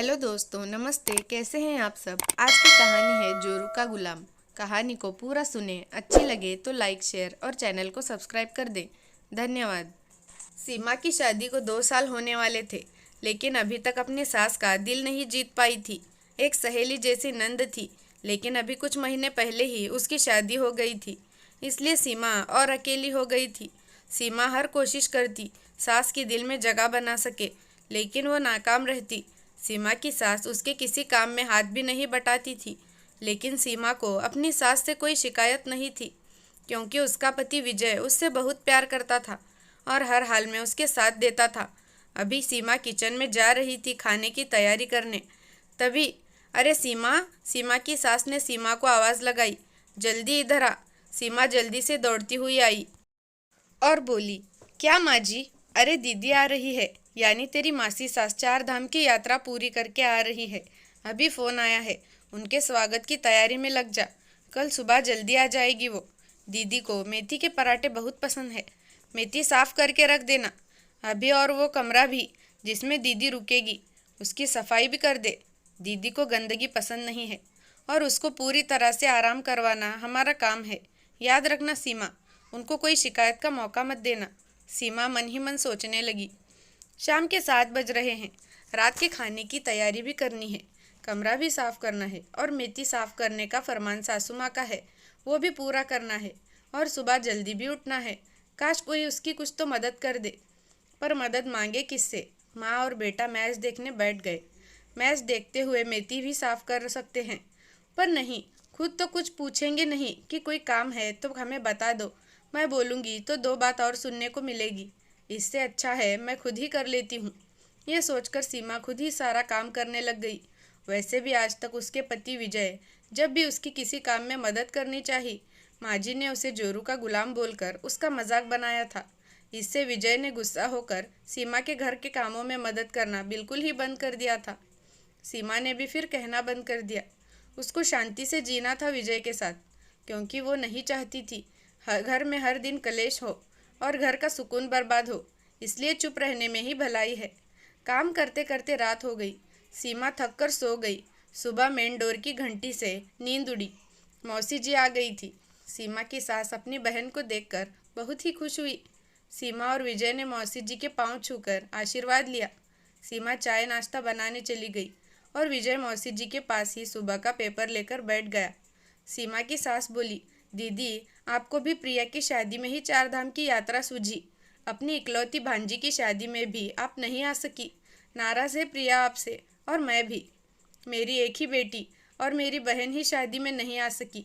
Hello दोस्तों, नमस्ते। कैसे हैं आप सब। आज की कहानी है जोरू का गुलाम। कहानी को पूरा सुने। अच्छी लगे तो लाइक, शेयर और चैनल को सब्सक्राइब कर दें। धन्यवाद। सीमा की शादी को 2 साल होने वाले थे, लेकिन अभी तक अपनी सास का दिल नहीं जीत पाई थी। एक सहेली जैसी नंद थी, लेकिन अभी कुछ महीने पहले ही उसकी शादी हो गई थी, इसलिए सीमा और अकेली हो गई थी। सीमा हर कोशिश करती सास की दिल में जगह बना सके, लेकिन वो नाकाम रहती। सीमा की सास उसके किसी काम में हाथ भी नहीं बटाती थी, लेकिन सीमा को अपनी सास से कोई शिकायत नहीं थी, क्योंकि उसका पति विजय उससे बहुत प्यार करता था और हर हाल में उसके साथ देता था। अभी सीमा किचन में जा रही थी खाने की तैयारी करने, तभी अरे सीमा, सीमा की सास ने सीमा को आवाज़ लगाई, जल्दी इधर आ। सीमा जल्दी से दौड़ती हुई आई और बोली, क्या माँ जी। अरे दीदी आ रही है, यानी तेरी मासी सास 4 धाम की यात्रा पूरी करके आ रही है। अभी फ़ोन आया है, उनके स्वागत की तैयारी में लग जा। कल सुबह जल्दी आ जाएगी वो। दीदी को मेथी के पराठे बहुत पसंद है, मेथी साफ करके रख देना अभी। और वो कमरा भी जिसमें दीदी रुकेगी, उसकी सफाई भी कर दे। दीदी को गंदगी पसंद नहीं है और उसको पूरी तरह से आराम करवाना हमारा काम है। याद रखना सीमा, उनको कोई शिकायत का मौका मत देना। सीमा मन ही मन सोचने लगी। शाम के 7 बज रहे हैं। रात के खाने की तैयारी भी करनी है, कमरा भी साफ करना है और मेथी साफ करने का फरमान सासू माँ का है, वो भी पूरा करना है। और सुबह जल्दी भी उठना है। काश कोई उसकी कुछ तो मदद कर दे, पर मदद मांगे किससे। माँ और बेटा मैच देखने बैठ गए। मैच देखते हुए मेथी भी साफ कर सकते हैं, पर नहीं, खुद तो कुछ पूछेंगे नहीं कि कोई काम है तो हमें बता दो। मैं बोलूँगी तो 2 बात और सुनने को मिलेगी। इससे अच्छा है मैं खुद ही कर लेती हूँ। ये सोचकर सीमा खुद ही सारा काम करने लग गई। वैसे भी आज तक उसके पति विजय जब भी उसकी किसी काम में मदद करनी चाहिए, माँ जी ने उसे जोरू का गुलाम बोलकर उसका मजाक बनाया था। इससे विजय ने गुस्सा होकर सीमा के घर के कामों में मदद करना बिल्कुल ही बंद कर दिया था। सीमा ने भी फिर कहना बंद कर दिया। उसको शांति से जीना था विजय के साथ, क्योंकि वो नहीं चाहती थी घर में हर दिन कलेश हो और घर का सुकून बर्बाद हो। इसलिए चुप रहने में ही भलाई है। काम करते करते रात हो गई। सीमा थक कर सो गई। सुबह मेन डोर की घंटी से नींद उड़ी। मौसी जी आ गई थी। सीमा की सास अपनी बहन को देखकर बहुत ही खुश हुई। सीमा और विजय ने मौसी जी के पांव छूकर आशीर्वाद लिया। सीमा चाय नाश्ता बनाने चली गई और विजय मौसी जी के पास ही सुबह का पेपर लेकर बैठ गया। सीमा की सास बोली, दीदी, आपको भी प्रिया की शादी में ही 4 धाम की यात्रा सूझी। अपनी इकलौती भांजी की शादी में भी आप नहीं आ सकी। नाराज़ है प्रिया आपसे, और मैं भी। मेरी एक ही बेटी और मेरी बहन ही शादी में नहीं आ सकी।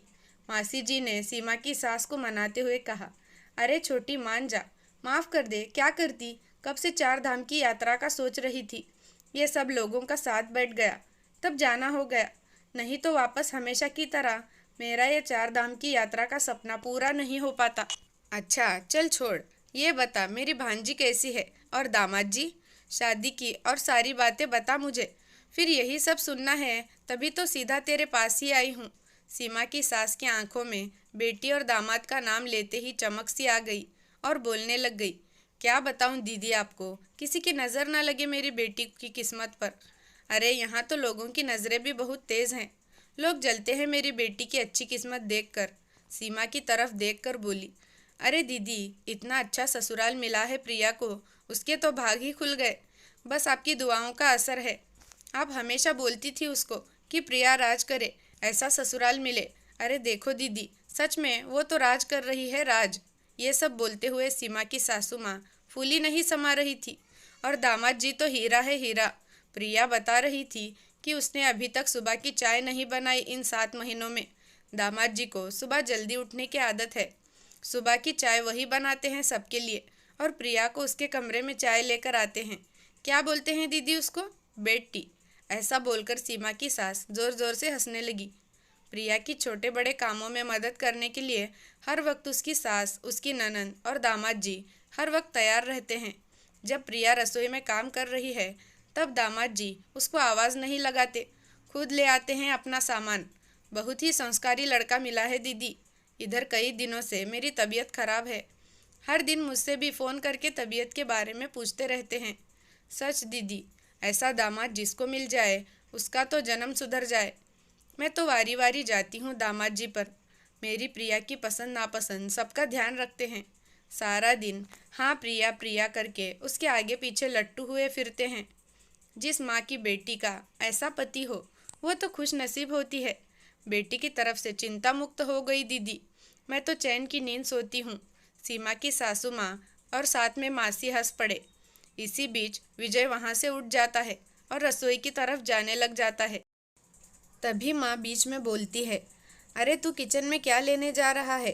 मासी जी ने सीमा की सास को मनाते हुए कहा, अरे छोटी, मान जा, माफ़ कर दे। क्या करती, कब से 4 धाम की यात्रा का सोच रही थी। ये सब लोगों का साथ बैठ गया, तब जाना हो गया, नहीं तो वापस हमेशा की तरह मेरा ये 4 धाम की यात्रा का सपना पूरा नहीं हो पाता। अच्छा चल छोड़, ये बता मेरी भांजी कैसी है और दामाद जी। शादी की और सारी बातें बता मुझे। फिर यही सब सुनना है तभी तो सीधा तेरे पास ही आई हूँ। सीमा की सास की आंखों में बेटी और दामाद का नाम लेते ही चमक सी आ गई और बोलने लग गई, क्या बताऊँ दीदी आपको, किसी की नज़र ना लगे मेरी बेटी की किस्मत पर। अरे यहाँ तो लोगों की नज़रें भी बहुत तेज़ हैं, लोग जलते हैं मेरी बेटी की अच्छी किस्मत देखकर। सीमा की तरफ देखकर बोली, अरे दीदी, इतना अच्छा ससुराल मिला है प्रिया को, उसके तो भाग ही खुल गए। बस आपकी दुआओं का असर है। आप हमेशा बोलती थी उसको कि प्रिया राज करे, ऐसा ससुराल मिले। अरे देखो दीदी, सच में वो तो राज कर रही है, राज। ये सब बोलते हुए सीमा की सासू माँ फूली नहीं समा रही थी। और दामाद जी तो हीरा है, हीरा। प्रिया बता रही थी कि उसने अभी तक सुबह की चाय नहीं बनाई इन 7 महीनों में। दामाद जी को सुबह जल्दी उठने की आदत है। सुबह की चाय वही बनाते हैं सबके लिए, और प्रिया को उसके कमरे में चाय लेकर आते हैं। क्या बोलते हैं दीदी उसको, बेड टी। ऐसा बोलकर सीमा की सास ज़ोर ज़ोर से हंसने लगी। प्रिया की छोटे बड़े कामों में मदद करने के लिए हर वक्त उसकी सास, उसकी ननंद और दामाद जी हर वक्त तैयार रहते हैं। जब प्रिया रसोई में काम कर रही है, तब दामाद जी उसको आवाज़ नहीं लगाते, खुद ले आते हैं अपना सामान। बहुत ही संस्कारी लड़का मिला है दीदी। इधर कई दिनों से मेरी तबीयत खराब है। हर दिन मुझसे भी फ़ोन करके तबीयत के बारे में पूछते रहते हैं। सच दीदी, ऐसा दामाद जिसको मिल जाए उसका तो जन्म सुधर जाए। मैं तो वारी वारी जाती हूँ दामाद जी पर। मेरी प्रिया की पसंद नापसंद सबका ध्यान रखते हैं। सारा दिन हाँ प्रिया प्रिया करके उसके आगे पीछे लट्टू हुए फिरते हैं। जिस माँ की बेटी का ऐसा पति हो वो तो खुश नसीब होती है। बेटी की तरफ से चिंता मुक्त हो गई दीदी। मैं तो चैन की नींद सोती हूँ। सीमा की सासू माँ और साथ में मासी हंस पड़े। इसी बीच विजय वहाँ से उठ जाता है और रसोई की तरफ जाने लग जाता है। तभी माँ बीच में बोलती है, अरे तू किचन में क्या लेने जा रहा है?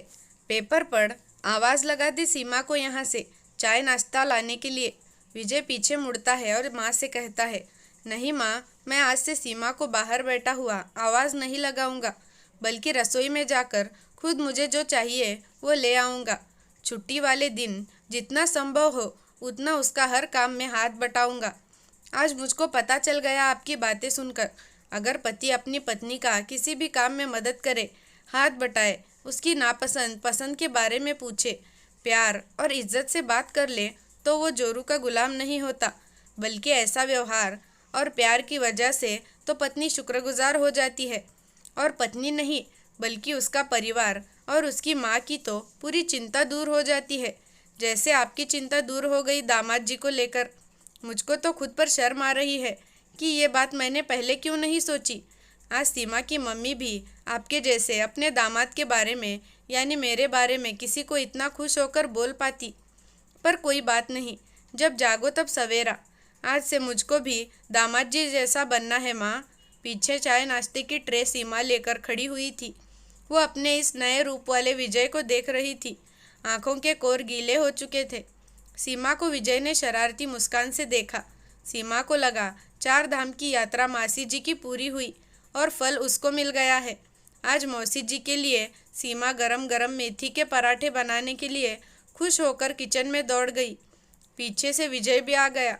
पेपर पढ़। आवाज़ लगा दी सीमा को यहाँ से चाय नाश्ता लाने के लिए। विजय पीछे मुड़ता है और माँ से कहता है, नहीं माँ, मैं आज से सीमा को बाहर बैठा हुआ आवाज़ नहीं लगाऊंगा, बल्कि रसोई में जाकर खुद मुझे जो चाहिए वो ले आऊँगा। छुट्टी वाले दिन जितना संभव हो उतना उसका हर काम में हाथ बटाऊंगा। आज मुझको पता चल गया आपकी बातें सुनकर, अगर पति अपनी पत्नी का किसी भी काम में मदद करे, हाथ बटाए, उसकी नापसंद पसंद के बारे में पूछे, प्यार और इज्जत से बात कर ले तो वो जोरू का गुलाम नहीं होता, बल्कि ऐसा व्यवहार और प्यार की वजह से तो पत्नी शुक्रगुजार हो जाती है। और पत्नी नहीं बल्कि उसका परिवार और उसकी माँ की तो पूरी चिंता दूर हो जाती है, जैसे आपकी चिंता दूर हो गई दामाद जी को लेकर। मुझको तो खुद पर शर्म आ रही है कि ये बात मैंने पहले क्यों नहीं सोची। आज सीमा की मम्मी भी आपके जैसे अपने दामाद के बारे में यानी मेरे बारे में किसी को इतना खुश होकर बोल पाती। पर कोई बात नहीं, जब जागो तब सवेरा। आज से मुझको भी दामाद जी जैसा बनना है माँ। पीछे चाय नाश्ते की ट्रे सीमा लेकर खड़ी हुई थी। वो अपने इस नए रूप वाले विजय को देख रही थी। आंखों के कोर गीले हो चुके थे। सीमा को विजय ने शरारती मुस्कान से देखा। सीमा को लगा 4 धाम की यात्रा मासी जी की पूरी हुई और फल उसको मिल गया है। आज मौसी जी के लिए सीमा गरम गरम मेथी के पराठे बनाने के लिए खुश होकर किचन में दौड़ गई। पीछे से विजय भी आ गया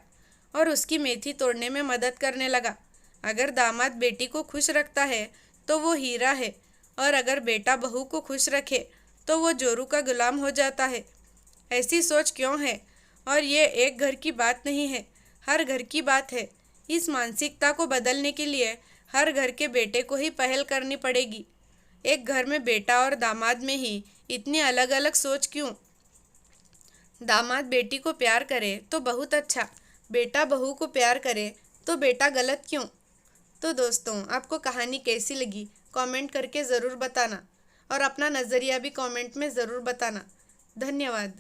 और उसकी मेथी तोड़ने में मदद करने लगा। अगर दामाद बेटी को खुश रखता है तो वो हीरा है, और अगर बेटा बहू को खुश रखे तो वो जोरू का गुलाम हो जाता है। ऐसी सोच क्यों है? और ये एक घर की बात नहीं है, हर घर की बात है। इस मानसिकता को बदलने के लिए हर घर के बेटे को ही पहल करनी पड़ेगी। एक घर में बेटा और दामाद में ही इतनी अलग अलग सोच क्यों? दामाद बेटी को प्यार करे तो बहुत अच्छा, बेटा बहू को प्यार करे तो बेटा गलत क्यों? तो दोस्तों, आपको कहानी कैसी लगी कमेंट करके ज़रूर बताना, और अपना नज़रिया भी कमेंट में ज़रूर बताना। धन्यवाद।